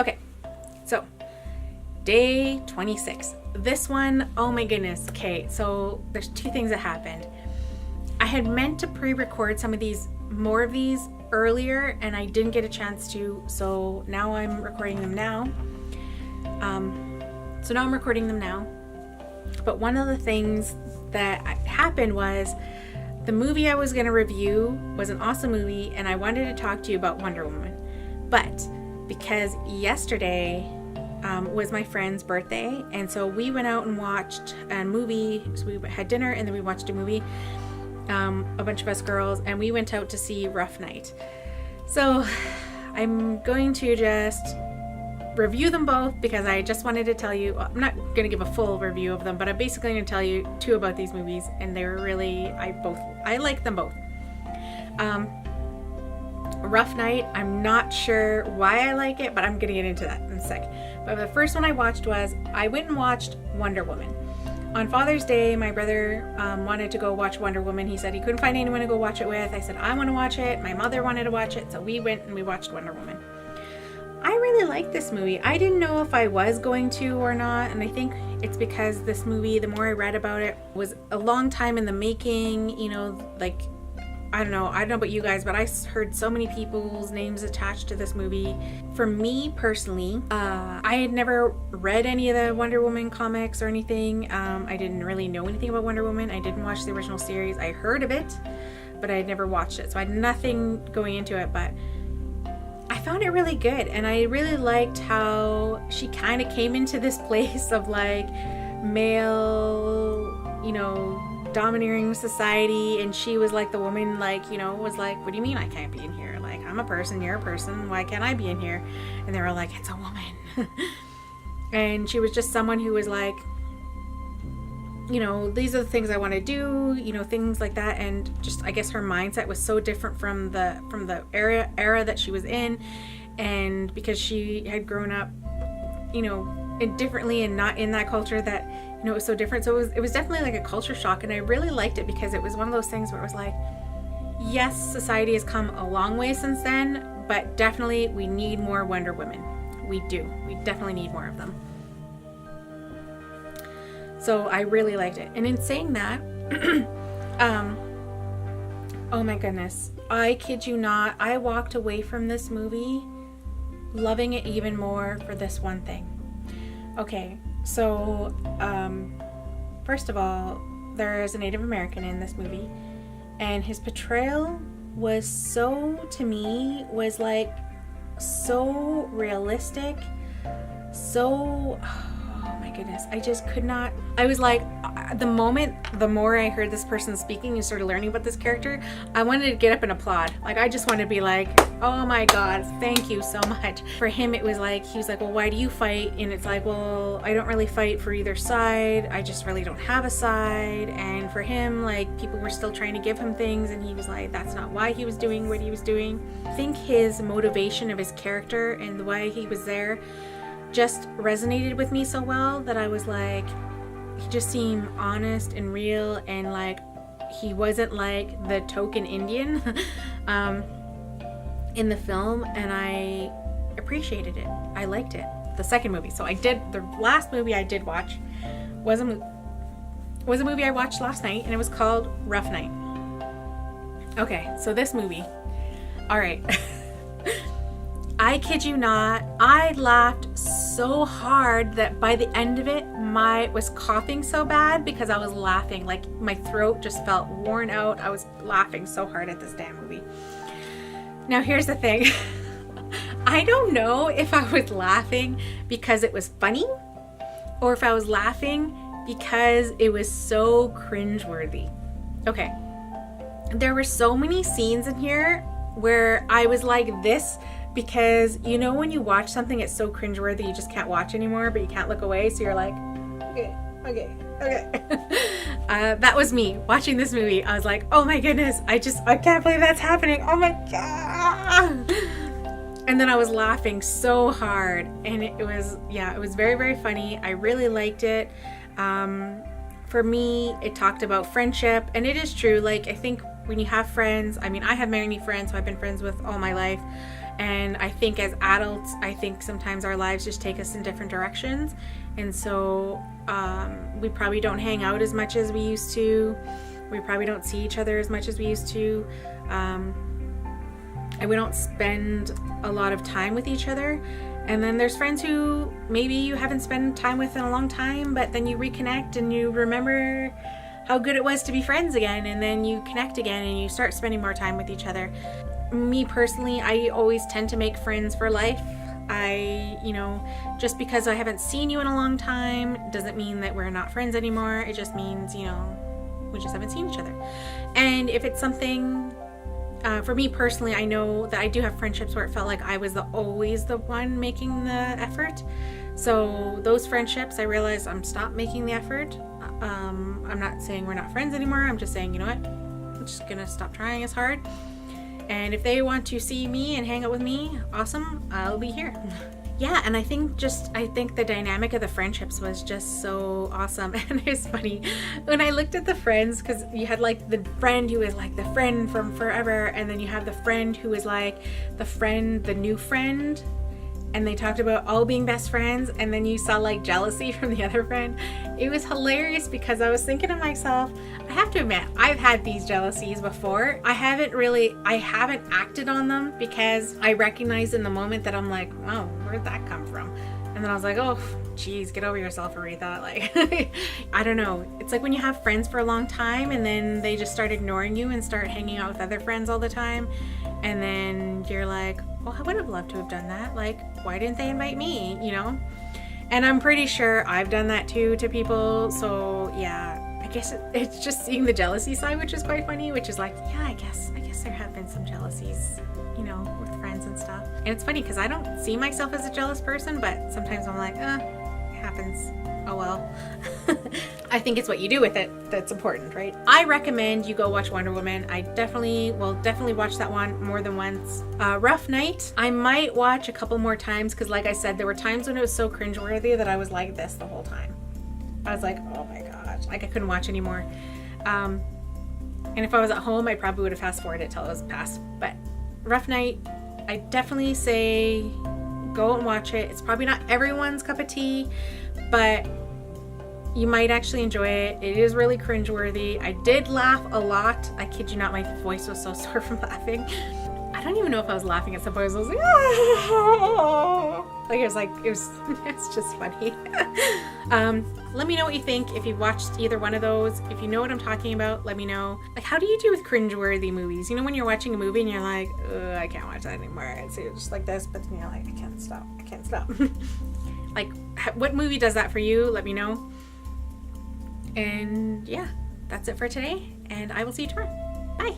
Okay, so day 26. This one, oh my goodness. Okay, so there's two things that happened. I had meant to pre-record some of these, more of these earlier, and I didn't get a chance to, so now I'm recording them now. But one of the things that happened was the movie I was going to review was an awesome movie, and I wanted to talk to you about Wonder Woman. But because yesterday was my friend's birthday, and so we went out and watched a movie. So we had dinner and then we watched a movie, a bunch of us girls, and we went out to see Rough Night. So I'm going to just review them both because I just wanted to tell you, I'm not going to give a full review of them, but I'm basically going to tell you two about these movies, and they were really, I like them both. Rough Night, I'm not sure why I like it, but I'm going to get into that in a sec. But the first one I watched was, I went and watched Wonder Woman. On Father's Day, my brother wanted to go watch Wonder Woman. He said he couldn't find anyone to go watch it with. I said, I want to watch it. My mother wanted to watch it, so we went and we watched Wonder Woman. I really liked this movie. I didn't know if I was going to or not, and I think it's because this movie, the more I read about it, was a long time in the making, you know, like, I don't know about you guys, but I heard so many people's names attached to this movie. For me personally, I had never read any of the Wonder Woman comics or anything. I didn't really know anything about Wonder Woman. I didn't watch the original series. I heard of it, but I had never watched it, so I had nothing going into it, but I found it really good, and I really liked how she kind of came into this place of like male, you know, domineering society, and she was like the woman, like, you know, was like, what do you mean I can't be in here? Like, I'm a person, you're a person, why can't I be in here? And they were like, it's a woman. And she was just someone who was like, you know, these are the things I want to do, you know, things like that. And just, I guess her mindset was so different from the era that she was in, and because she had grown up, you know, differently and not in that culture, that, you know, it was so different. So it was definitely like a culture shock, and I really liked it because it was one of those things where it was like, yes, society has come a long way since then, but definitely we need more Wonder Women. We do. We definitely need more of them. So I really liked it. And in saying that, oh my goodness, I kid you not, I walked away from this movie loving it even more for this one thing. Okay, so first of all, there is a Native American in this movie, and his portrayal was so, to me, was like so realistic, so, oh my goodness, I just could not, I was like, the more I heard this person speaking and started learning about this character, I wanted to get up and applaud. Like, I just wanted to be like, oh my God, thank you so much. For him, it was like, he was like, well, why do you fight? And it's like, well, I don't really fight for either side. I just really don't have a side. And for him, like, people were still trying to give him things, and he was like, that's not why he was doing what he was doing. I think his motivation of his character and the way he was there just resonated with me so well that I was like, he just seemed honest and real, and like he wasn't like the token Indian in the film, and I appreciated it. I liked it. The second movie. So the last movie I did watch was a movie I watched last night, and it was called Rough Night. Okay, so this movie. All right. I kid you not, I laughed so hard that by the end of it, I was coughing so bad because I was laughing. Like, my throat just felt worn out. I was laughing so hard at this damn movie. Now, here's the thing. I don't know if I was laughing because it was funny, or if I was laughing because it was so cringeworthy. Okay. There were so many scenes in here where I was like this, because you know when you watch something, it's so cringeworthy you just can't watch anymore, but you can't look away, so you're like, okay. That was me watching this movie. I was like, oh my goodness, I can't believe that's happening. Oh my God. And then I was laughing so hard, and it was very, very funny. I really liked it. For for me, it talked about friendship, and it is true. Like, I think when you have friends, I mean, I have many friends who I've been friends with all my life, and I think as adults, I think sometimes our lives just take us in different directions, and so we probably don't hang out as much as we used to. We probably don't see each other as much as we used to, and we don't spend a lot of time with each other. And then there's friends who maybe you haven't spent time with in a long time, but then you reconnect and you remember how good it was to be friends again, and then you connect again and you start spending more time with each other. Me personally, I always tend to make friends for life. Just because I haven't seen you in a long time doesn't mean that we're not friends anymore. It just means, we just haven't seen each other. And if it's something, for me personally, I know that I do have friendships where it felt like I was always the one making the effort. So those friendships, I realized I'm stopped making the effort. I'm not saying we're not friends anymore. I'm just saying, you know what? I'm just gonna stop trying as hard. And if they want to see me and hang out with me, awesome, I'll be here. Yeah, and I think the dynamic of the friendships was just so awesome. And it's funny, when I looked at the friends, because you had like the friend who is like the friend from forever, and then you have the friend who is like the new friend, and they talked about all being best friends, and then you saw like jealousy from the other friend. It was hilarious because I was thinking to myself, I have to admit, I've had these jealousies before. I haven't acted on them because I recognized in the moment that I'm like, oh, where'd that come from? And then I was like, oh, geez, get over yourself, Aretha. Like, I don't know. It's like when you have friends for a long time and then they just start ignoring you and start hanging out with other friends all the time. And then you're like, well, I would have loved to have done that. Like, why didn't they invite me, And I'm pretty sure I've done that too to people. So yeah, I guess it's just seeing the jealousy side, which is quite funny, which is like, yeah, I guess there have been some jealousies, with friends and stuff. And it's funny because I don't see myself as a jealous person, but sometimes I'm like, it happens. Oh well. I think it's what you do with it that's important, right? I recommend you go watch Wonder Woman. I definitely watch that one more than once. Rough Night, I might watch a couple more times because like I said, there were times when it was so cringeworthy that I was like this the whole time. I was like, oh my gosh, like I couldn't watch anymore. And if I was at home, I probably would have fast forwarded it till it was past. But Rough Night, I definitely say go and watch it. It's probably not everyone's cup of tea, but you might actually enjoy it. It is really cringeworthy. I did laugh a lot. I kid you not, my voice was so sore from laughing. I don't even know if I was laughing at some point. I was like, oh. It's just funny. Let me know what you think if you've watched either one of those. If you know what I'm talking about, let me know. Like, how do you do with cringeworthy movies? When you're watching a movie and you're like, I can't watch that anymore. It's just like this, but then you're like, I can't stop. Like, what movie does that for you? Let me know. And yeah, that's it for today, and I will see you tomorrow. Bye.